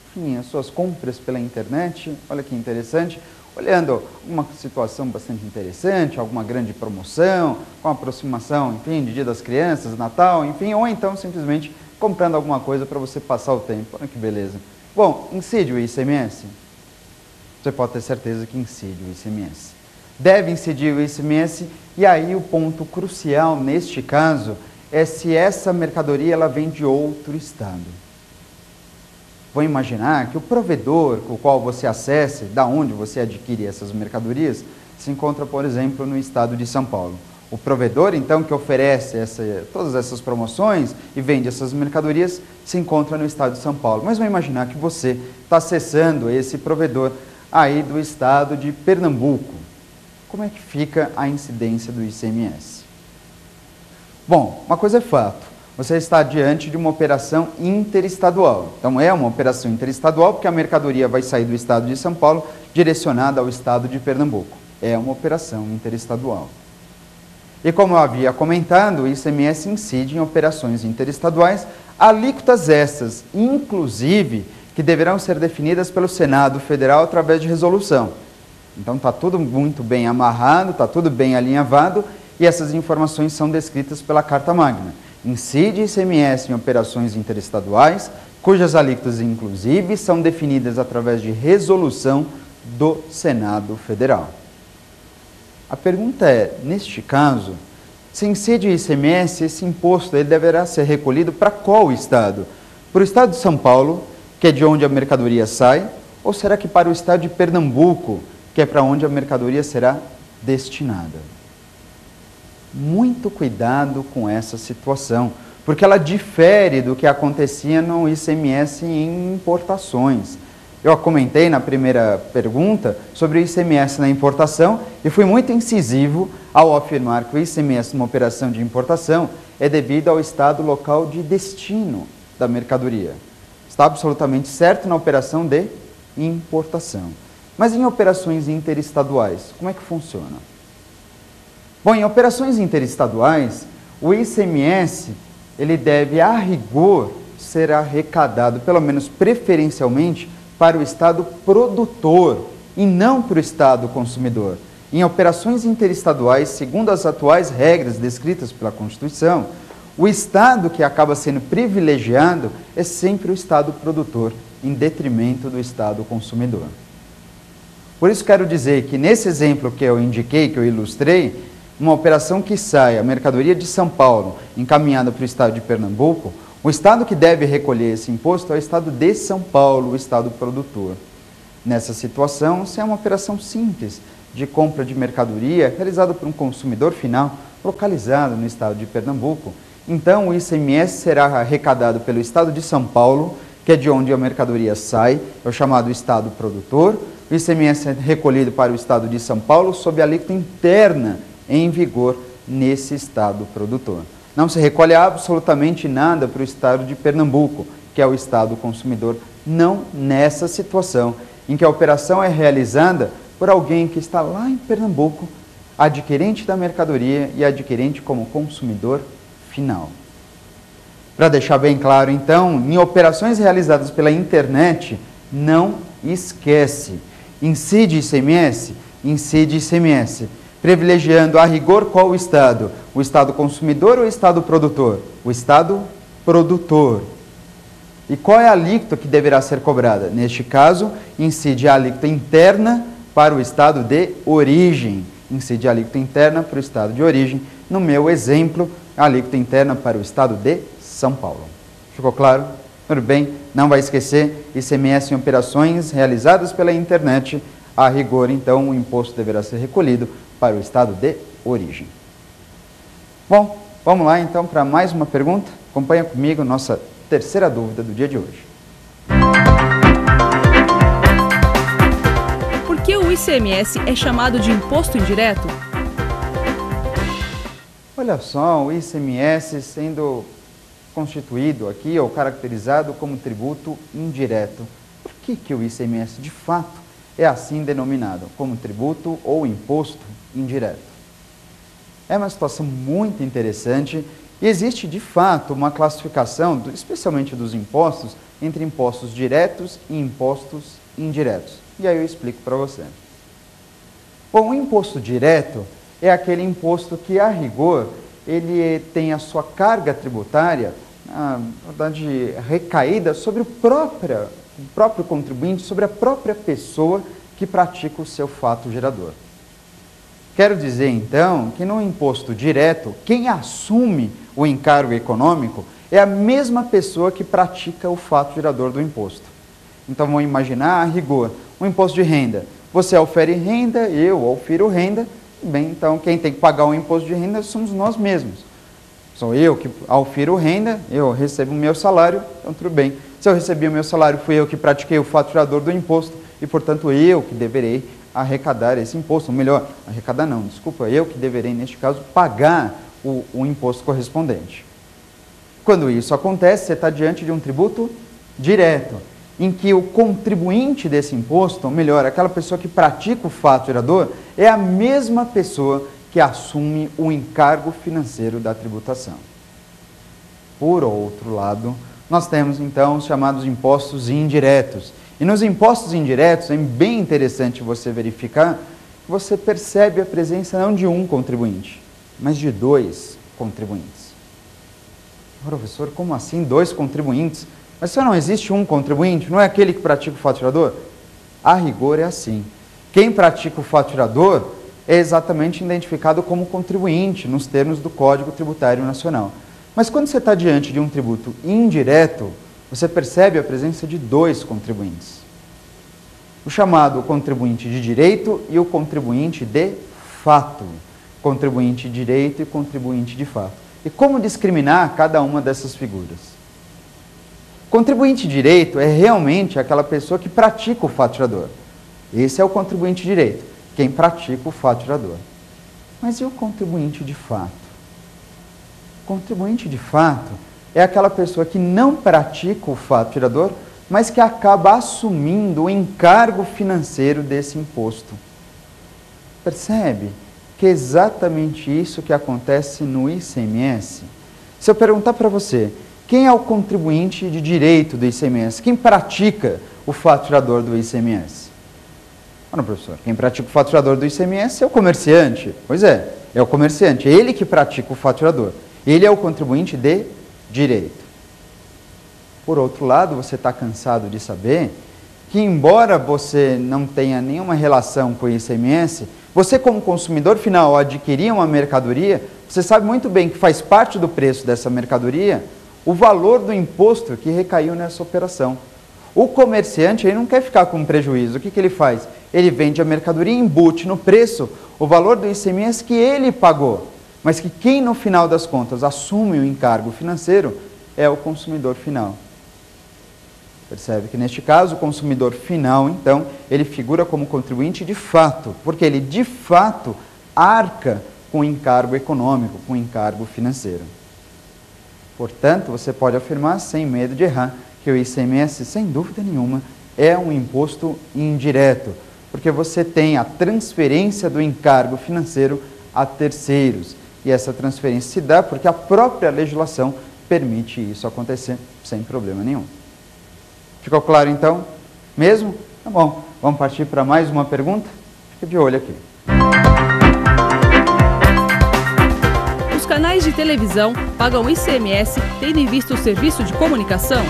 enfim, as suas compras pela internet, olha que interessante, olhando uma situação bastante interessante, alguma grande promoção, com aproximação, enfim, de Dia das Crianças, Natal, enfim, ou então simplesmente comprando alguma coisa para você passar o tempo. Olha que beleza. Bom, incide o ICMS? Você pode ter certeza que incide o ICMS. Deve incidir o ICMS, e aí o ponto crucial neste caso é se essa mercadoria ela vem de outro estado. Vou imaginar que o provedor com o qual você acesse, da onde você adquire essas mercadorias, se encontra, por exemplo, no estado de São Paulo. O provedor, então, que oferece todas essas promoções e vende essas mercadorias, se encontra no estado de São Paulo. Mas vou imaginar que você está acessando esse provedor aí do estado de Pernambuco. Como é que fica a incidência do ICMS? Bom, uma coisa é fato, você está diante de uma operação interestadual. Então é uma operação interestadual porque a mercadoria vai sair do estado de São Paulo direcionada ao estado de Pernambuco. É uma operação interestadual. E como eu havia comentado, o ICMS incide em operações interestaduais, alíquotas essas, inclusive, que deverão ser definidas pelo Senado Federal através de resolução. Então está tudo muito bem amarrado, está tudo bem alinhavado, e essas informações são descritas pela Carta Magna. Incide ICMS em operações interestaduais, cujas alíquotas, inclusive, são definidas através de resolução do Senado Federal. A pergunta é, neste caso, se incide o ICMS, esse imposto ele deverá ser recolhido para qual estado? Para o estado de São Paulo, que é de onde a mercadoria sai, ou será que para o estado de Pernambuco, que é para onde a mercadoria será destinada? Muito cuidado com essa situação, porque ela difere do que acontecia no ICMS em importações. Eu comentei na primeira pergunta sobre o ICMS na importação e fui muito incisivo ao afirmar que o ICMS numa operação de importação é devido ao estado local de destino da mercadoria. Está absolutamente certo na operação de importação. Mas em operações interestaduais, como é que funciona? Bom, em operações interestaduais, o ICMS ele deve, a rigor, ser arrecadado, pelo menos preferencialmente, para o estado produtor e não para o estado consumidor. Em operações interestaduais, segundo as atuais regras descritas pela Constituição, o estado que acaba sendo privilegiado é sempre o estado produtor, em detrimento do estado consumidor. Por isso quero dizer que nesse exemplo que eu indiquei, que eu ilustrei, uma operação que sai a mercadoria de São Paulo encaminhada para o estado de Pernambuco, o estado que deve recolher esse imposto é o estado de São Paulo, o estado produtor. Nessa situação, se é uma operação simples de compra de mercadoria realizada por um consumidor final localizado no estado de Pernambuco, então o ICMS será arrecadado pelo estado de São Paulo, que é de onde a mercadoria sai, é o chamado estado produtor. O ICMS é recolhido para o estado de São Paulo sob a alíquota interna em vigor nesse estado produtor. Não se recolhe absolutamente nada para o estado de Pernambuco, que é o estado consumidor, não nessa situação em que a operação é realizada por alguém que está lá em Pernambuco, adquirente da mercadoria e adquirente como consumidor final. Para deixar bem claro, então, em operações realizadas pela internet, não esquece. Incide ICMS? Incide ICMS. Privilegiando a rigor qual o estado? O estado consumidor ou o estado produtor? O estado produtor. E qual é a alíquota que deverá ser cobrada? Neste caso, incide a alíquota interna para o estado de origem. Incide a alíquota interna para o estado de origem. No meu exemplo, a alíquota interna para o estado de São Paulo. Ficou claro? Tudo bem? Não vai esquecer, ICMS em operações realizadas pela internet. A rigor, então, o imposto deverá ser recolhido para o estado de origem. Bom, vamos lá então para mais uma pergunta. Acompanha comigo nossa terceira dúvida do dia de hoje. Por que o ICMS é chamado de imposto indireto? Olha só, o ICMS sendo constituído aqui ou caracterizado como tributo indireto. Por que o ICMS de fato é assim denominado, como tributo ou imposto indireto. É uma situação muito interessante e existe de fato uma classificação, especialmente dos impostos, entre impostos diretos e impostos indiretos. E aí eu explico para você. Bom, o imposto direto é aquele imposto que, a rigor, ele tem a sua carga tributária, na verdade, recaída sobre o próprio contribuinte, sobre a própria pessoa que pratica o seu fato gerador. Quero dizer, então, que no imposto direto, quem assume o encargo econômico é a mesma pessoa que pratica o fato gerador do imposto. Então, vamos imaginar, a rigor, um imposto de renda. Você aufere renda, eu aufiro renda, bem, então quem tem que pagar o imposto de renda somos nós mesmos. Sou eu que aufiro renda, eu recebo o meu salário, então tudo bem. Se eu recebi o meu salário, fui eu que pratiquei o fato gerador do imposto e, portanto, eu que deverei arrecadar esse imposto, ou melhor, arrecadar não, desculpa, eu que deverei, neste caso, pagar o imposto correspondente. Quando isso acontece, você está diante de um tributo direto, em que o contribuinte desse imposto, ou melhor, aquela pessoa que pratica o fato gerador, é a mesma pessoa que assume o encargo financeiro da tributação. Por outro lado, nós temos então os chamados impostos indiretos. E nos impostos indiretos é bem interessante você verificar que você percebe a presença não de um contribuinte, mas de dois contribuintes. Professor, como assim dois contribuintes? Mas só não existe um contribuinte? Não é aquele que pratica o fato gerador? A rigor é assim. Quem pratica o fato gerador é exatamente identificado como contribuinte nos termos do Código Tributário Nacional. Mas quando você está diante de um tributo indireto, você percebe a presença de dois contribuintes. O chamado contribuinte de direito e o contribuinte de fato. Contribuinte de direito e contribuinte de fato. E como discriminar cada uma dessas figuras? Contribuinte de direito é realmente aquela pessoa que pratica o fato gerador. Esse é o contribuinte de direito, quem pratica o fato gerador. Mas e o contribuinte de fato? O contribuinte de fato é aquela pessoa que não pratica o fato gerador, mas que acaba assumindo o encargo financeiro desse imposto. Percebe que é exatamente isso que acontece no ICMS? Se eu perguntar para você, quem é o contribuinte de direito do ICMS? Quem pratica o fato gerador do ICMS? Olha, professor, quem pratica o fato gerador do ICMS é o comerciante. Pois é o comerciante, é ele que pratica o fato gerador. Ele é o contribuinte de direito. Por outro lado, você está cansado de saber que, embora você não tenha nenhuma relação com o ICMS, você, como consumidor final, ao adquirir uma mercadoria, você sabe muito bem que faz parte do preço dessa mercadoria o valor do imposto que recaiu nessa operação. O comerciante ele não quer ficar com prejuízo. O que ele faz? Ele vende a mercadoria e embute no preço o valor do ICMS que ele pagou, mas que quem, no final das contas, assume o encargo financeiro é o consumidor final. Percebe que, neste caso, o consumidor final, então, ele figura como contribuinte de fato, porque ele, de fato, arca com o encargo econômico, com o encargo financeiro. Portanto, você pode afirmar, sem medo de errar, que o ICMS, sem dúvida nenhuma, é um imposto indireto, porque você tem a transferência do encargo financeiro a terceiros. E essa transferência se dá porque a própria legislação permite isso acontecer sem problema nenhum. Ficou claro, então? Mesmo? Tá bom. Vamos partir para mais uma pergunta? Fica de olho aqui. Os canais de televisão pagam ICMS tendo em vista o serviço de comunicação?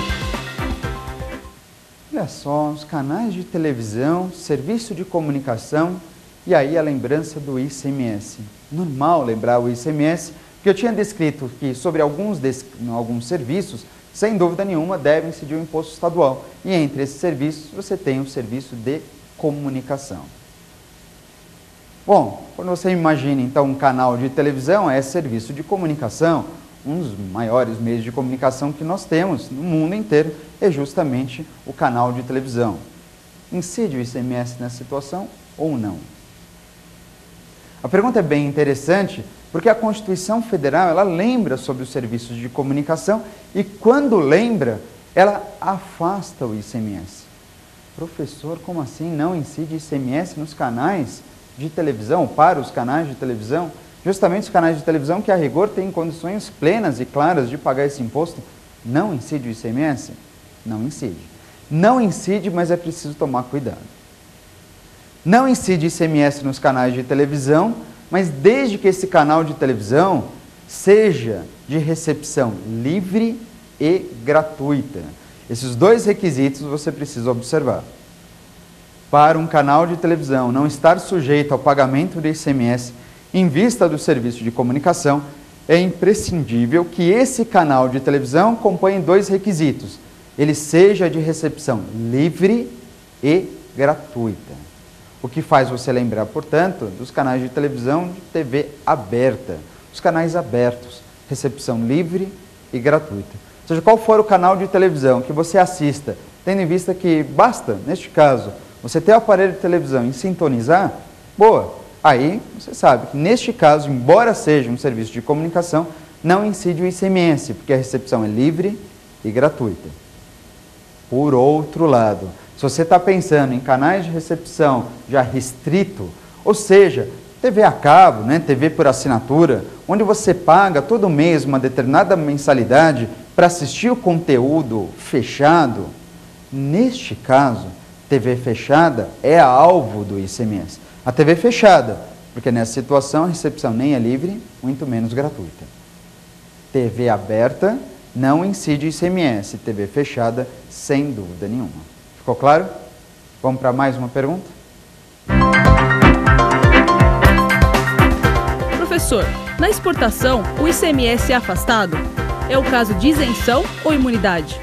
Olha só, os canais de televisão, serviço de comunicação e aí a lembrança do ICMS. Normal lembrar o ICMS, porque eu tinha descrito que sobre alguns serviços, sem dúvida nenhuma, devem incidir o imposto estadual. E entre esses serviços, você tem o serviço de comunicação. Bom, quando você imagina, então, um canal de televisão, é serviço de comunicação. Um dos maiores meios de comunicação que nós temos no mundo inteiro é justamente o canal de televisão. Incide o ICMS nessa situação ou não? A pergunta é bem interessante, porque a Constituição Federal, ela lembra sobre os serviços de comunicação e, quando lembra, ela afasta o ICMS. Professor, como assim não incide ICMS nos canais de televisão, para os canais de televisão? Justamente os canais de televisão que, a rigor, têm condições plenas e claras de pagar esse imposto, não incide o ICMS? Não incide. Não incide, mas é preciso tomar cuidado. Não incide ICMS nos canais de televisão, mas desde que esse canal de televisão seja de recepção livre e gratuita. Esses dois requisitos você precisa observar. Para um canal de televisão não estar sujeito ao pagamento do ICMS em vista do serviço de comunicação, é imprescindível que esse canal de televisão acompanhe dois requisitos. Ele seja de recepção livre e gratuita. O que faz você lembrar, portanto, dos canais de televisão de TV aberta. Os canais abertos, recepção livre e gratuita. Ou seja, qual for o canal de televisão que você assista, tendo em vista que basta, neste caso, você ter o aparelho de televisão e sintonizar, boa, aí você sabe que neste caso, embora seja um serviço de comunicação, não incide o ICMS, porque a recepção é livre e gratuita. Por outro lado, se você está pensando em canais de recepção já restrito, ou seja, TV a cabo, né, TV por assinatura, onde você paga todo mês uma determinada mensalidade para assistir o conteúdo fechado, neste caso, TV fechada é alvo do ICMS. A TV fechada, porque nessa situação a recepção nem é livre, muito menos gratuita. TV aberta não incide ICMS, TV fechada, sem dúvida nenhuma. Ficou claro? Vamos para mais uma pergunta? Professor, na exportação, o ICMS é afastado? É o caso de isenção ou imunidade?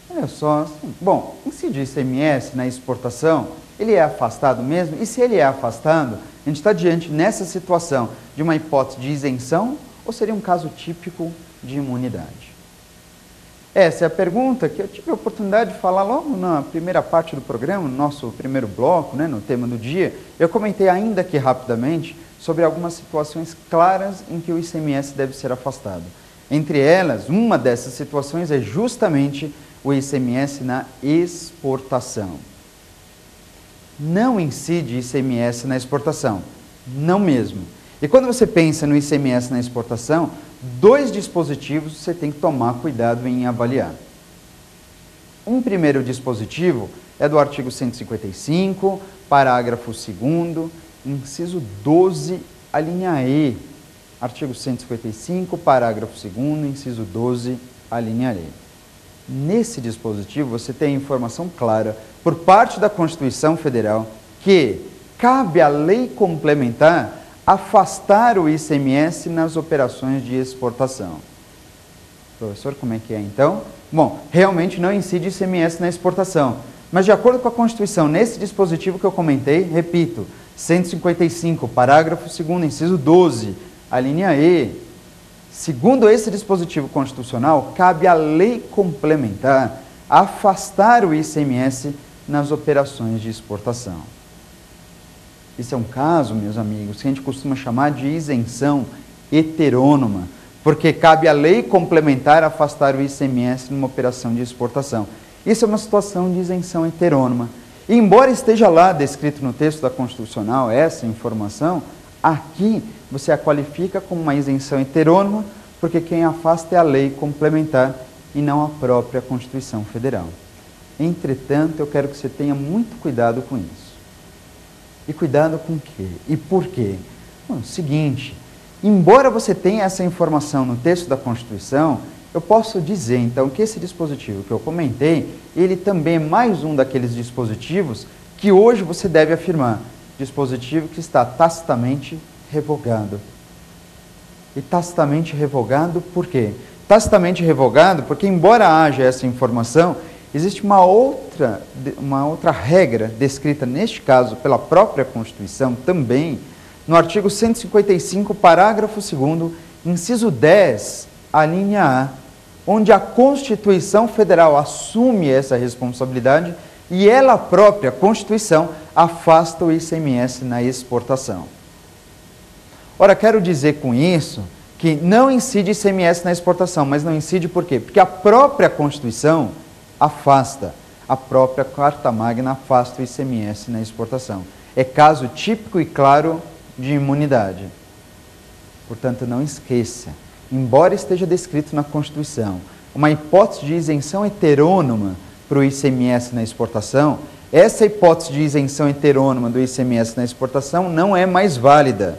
Olha só, assim, bom, incide ICMS na exportação, ele é afastado mesmo? E se ele é afastado, a gente está diante nessa situação de uma hipótese de isenção ou seria um caso típico de imunidade? Essa é a pergunta que eu tive a oportunidade de falar logo na primeira parte do programa, no nosso primeiro bloco, né, no tema do dia. Eu comentei ainda aqui rapidamente sobre algumas situações claras em que o ICMS deve ser afastado. Entre elas, uma dessas situações é justamente o ICMS na exportação. Não incide ICMS na exportação, não mesmo. E quando você pensa no ICMS na exportação, dois dispositivos você tem que tomar cuidado em avaliar. Um primeiro dispositivo é do artigo 155, parágrafo 2º, inciso 12, a linha E. Artigo 155, parágrafo 2º, inciso 12, a linha E. Nesse dispositivo você tem a informação clara, por parte da Constituição Federal, que cabe à lei complementar afastar o ICMS nas operações de exportação. Professor, como é que é então? Bom, realmente não incide ICMS na exportação, mas de acordo com a Constituição, nesse dispositivo que eu comentei, repito, 155, parágrafo 2º, inciso 12, a linha E, segundo esse dispositivo constitucional, cabe à lei complementar afastar o ICMS nas operações de exportação. Isso é um caso, meus amigos, que a gente costuma chamar de isenção heterônoma, porque cabe à lei complementar afastar o ICMS numa operação de exportação. Isso é uma situação de isenção heterônoma. E embora esteja lá descrito no texto da Constitucional essa informação, aqui você a qualifica como uma isenção heterônoma, porque quem afasta é a lei complementar e não a própria Constituição Federal. Entretanto, eu quero que você tenha muito cuidado com isso. E cuidado com o quê? E por quê? Bom, seguinte, embora você tenha essa informação no texto da Constituição, eu posso dizer, então, que esse dispositivo que eu comentei, ele também é mais um daqueles dispositivos que hoje você deve afirmar, dispositivo que está tacitamente revogado. E tacitamente revogado por quê? Tacitamente revogado porque, embora haja essa informação, existe uma outra regra descrita, neste caso, pela própria Constituição também, no artigo 155, parágrafo 2º, inciso 10, a linha A, onde a Constituição Federal assume essa responsabilidade e ela própria, a Constituição, afasta o ICMS na exportação. Ora, quero dizer com isso que não incide ICMS na exportação, mas não incide por quê? Porque a própria Constituição afasta. a própria Carta Magna afasta o ICMS na exportação. É caso típico e claro de imunidade. Portanto, não esqueça, embora esteja descrito na Constituição uma hipótese de isenção heterônoma para o ICMS na exportação, essa hipótese de isenção heterônoma do ICMS na exportação não é mais válida.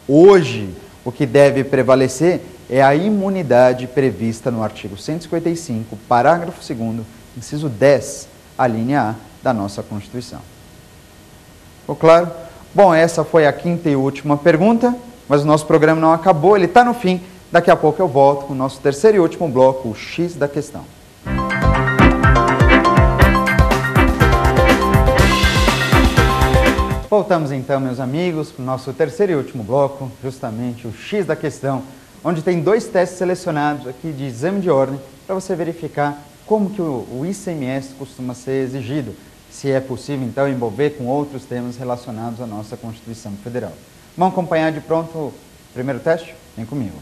Hoje, o que deve prevalecer é a imunidade prevista no artigo 155, parágrafo 2º, inciso 10, a linha A da nossa Constituição. Ficou claro? Bom, essa foi a quinta e última pergunta, mas o nosso programa não acabou, ele está no fim. Daqui a pouco eu volto com o nosso terceiro e último bloco, o X da questão. Voltamos então, meus amigos, para o nosso terceiro e último bloco, justamente o X da questão, onde tem 2 testes selecionados aqui de exame de ordem para você verificar como que o ICMS costuma ser exigido, se é possível então envolver com outros temas relacionados à nossa Constituição Federal. Vamos acompanhar de pronto o primeiro teste? Vem comigo.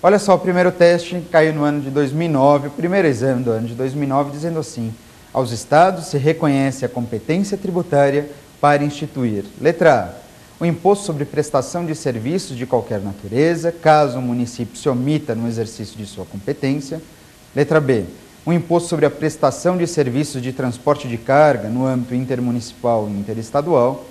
Olha só, o primeiro teste caiu no ano de 2009, o primeiro exame do ano de 2009, dizendo assim: aos estados se reconhece a competência tributária para instituir, letra A, o imposto sobre prestação de serviços de qualquer natureza, caso o município se omita no exercício de sua competência, letra B, o imposto sobre a prestação de serviços de transporte de carga no âmbito intermunicipal e interestadual,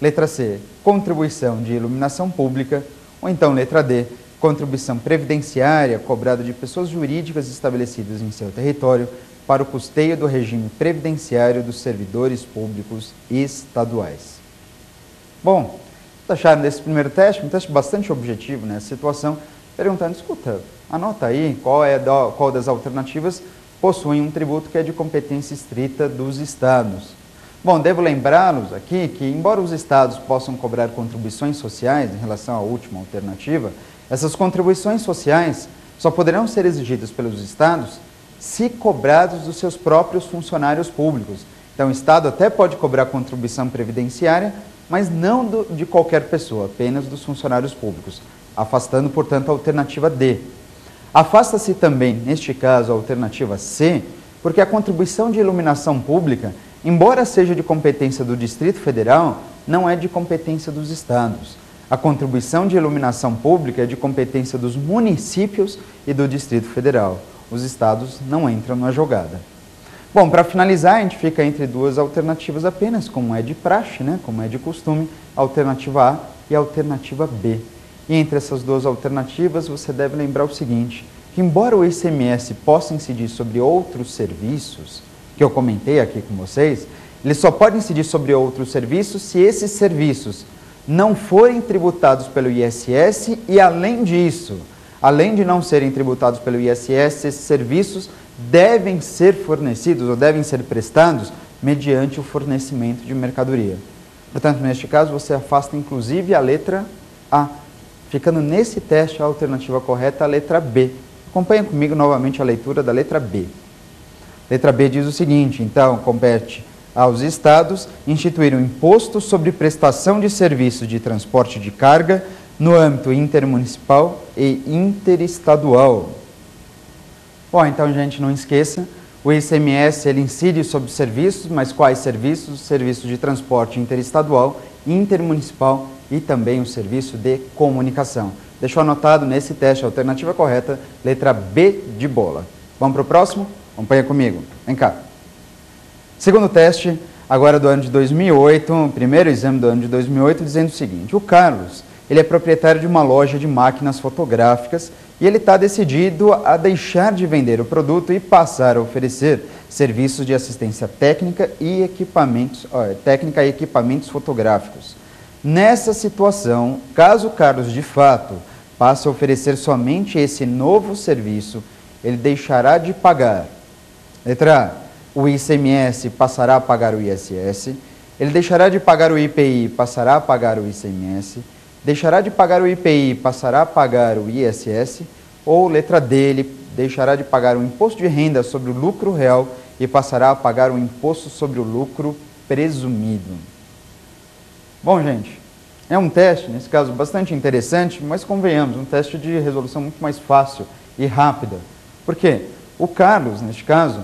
letra C, contribuição de iluminação pública, ou então letra D, contribuição previdenciária cobrada de pessoas jurídicas estabelecidas em seu território para o custeio do regime previdenciário dos servidores públicos estaduais. Bom, o que acharam desse primeiro teste? Um teste bastante objetivo nessa situação, perguntando, escuta, anota aí qual das alternativas possui um tributo que é de competência estrita dos estados. Bom, devo lembrá-los aqui que, embora os estados possam cobrar contribuições sociais em relação à última alternativa, essas contribuições sociais só poderão ser exigidas pelos estados se cobrados dos seus próprios funcionários públicos. Então, o estado até pode cobrar contribuição previdenciária, mas não de qualquer pessoa, apenas dos funcionários públicos, afastando, portanto, a alternativa D. Afasta-se também, neste caso, a alternativa C, porque a contribuição de iluminação pública, embora seja de competência do Distrito Federal, não é de competência dos estados. A contribuição de iluminação pública é de competência dos municípios e do Distrito Federal. Os estados não entram na jogada. Bom, para finalizar, a gente fica entre 2 alternativas apenas, como é de praxe, né? Como é de costume, a alternativa A e a alternativa B. E entre essas 2 alternativas, você deve lembrar o seguinte, que embora o ICMS possa incidir sobre outros serviços, que eu comentei aqui com vocês, ele só pode incidir sobre outros serviços se esses serviços não forem tributados pelo ISS e, além disso, além de não serem tributados pelo ISS, esses serviços devem ser fornecidos ou devem ser prestados mediante o fornecimento de mercadoria. Portanto, neste caso, você afasta inclusive a letra A, ficando nesse teste a alternativa correta, a letra B. Acompanhe comigo novamente a leitura da letra B. Letra B diz o seguinte, então, compete aos estados instituir um imposto sobre prestação de serviços de transporte de carga no âmbito intermunicipal e interestadual. Bom, então, gente, não esqueça, o ICMS ele incide sobre serviços, mas quais serviços? Serviços de transporte interestadual, intermunicipal e também o serviço de comunicação. Deixou anotado nesse teste a alternativa correta, letra B de bola. Vamos para o próximo? Acompanha comigo. Vem cá. Segundo teste, agora do ano de 2008, o primeiro exame do ano de 2008, dizendo o seguinte, o Carlos, ele é proprietário de uma loja de máquinas fotográficas e ele está decidido a deixar de vender o produto e passar a oferecer serviços de assistência técnica e equipamentos fotográficos. Nessa situação, caso o Carlos de fato passe a oferecer somente esse novo serviço, ele deixará de pagar, letra A, o ICMS passará a pagar o ISS, ele deixará de pagar o IPI, passará a pagar o ICMS, deixará de pagar o IPI, passará a pagar o ISS, ou letra D, ele deixará de pagar o imposto de renda sobre o lucro real e passará a pagar o imposto sobre o lucro presumido. Bom, gente, é um teste, nesse caso, bastante interessante, mas convenhamos, um teste de resolução muito mais fácil e rápida. Por quê? O Carlos, neste caso,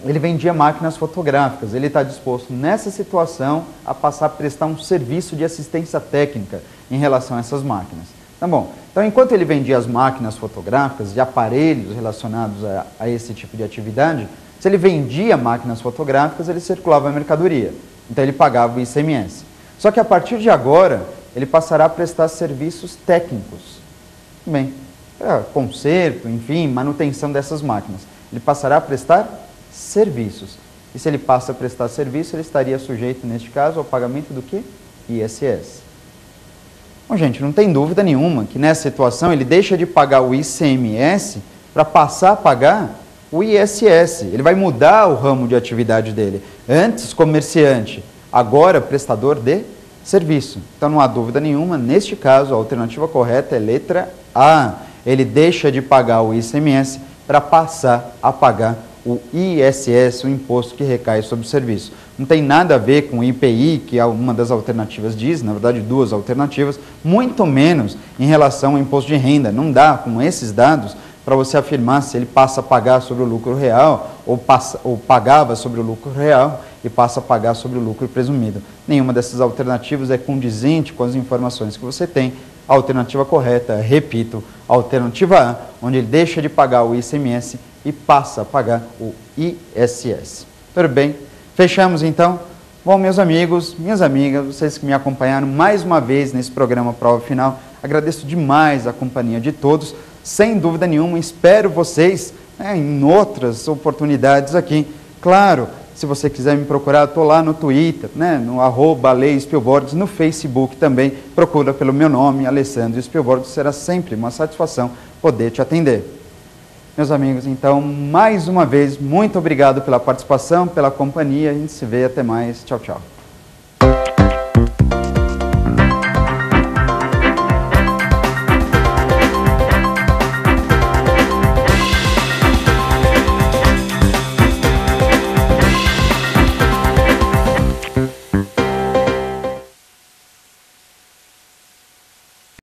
ele vendia máquinas fotográficas, ele está disposto nessa situação a passar a prestar um serviço de assistência técnica em relação a essas máquinas. Tá bom, então enquanto ele vendia as máquinas fotográficas e aparelhos relacionados a esse tipo de atividade, se ele vendia máquinas fotográficas, ele circulava a mercadoria, então ele pagava o ICMS. Só que a partir de agora, ele passará a prestar serviços técnicos, bem, conserto, enfim, manutenção dessas máquinas. Ele passará a prestar serviços. E se ele passa a prestar serviço, ele estaria sujeito, neste caso, ao pagamento do quê? ISS. Bom, gente, não tem dúvida nenhuma que nessa situação ele deixa de pagar o ICMS para passar a pagar o ISS. Ele vai mudar o ramo de atividade dele. Antes, comerciante, agora prestador de serviço. Então não há dúvida nenhuma, neste caso, a alternativa correta é letra A. Ele deixa de pagar o ICMS para passar a pagar o ISS, o imposto que recai sobre o serviço. Não tem nada a ver com o IPI, que uma das alternativas diz, na verdade duas alternativas, muito menos em relação ao imposto de renda. Não dá, com esses dados, para você afirmar se ele passa a pagar sobre o lucro real ou pagava sobre o lucro real e passa a pagar sobre o lucro presumido. Nenhuma dessas alternativas é condizente com as informações que você tem. A alternativa correta, repito, a alternativa A, onde ele deixa de pagar o ICMS e passa a pagar o ISS. Tudo bem? Fechamos então? Bom, meus amigos, minhas amigas, vocês que me acompanharam mais uma vez nesse programa Prova Final, agradeço demais a companhia de todos. Sem dúvida nenhuma, espero vocês em outras oportunidades aqui. Claro, se você quiser me procurar, estou lá no Twitter, no @leispielborges, no Facebook também, procura pelo meu nome, Alessandro Spielborges, será sempre uma satisfação poder te atender. Meus amigos, então, mais uma vez, muito obrigado pela participação, pela companhia, a gente se vê, até mais, tchau, tchau.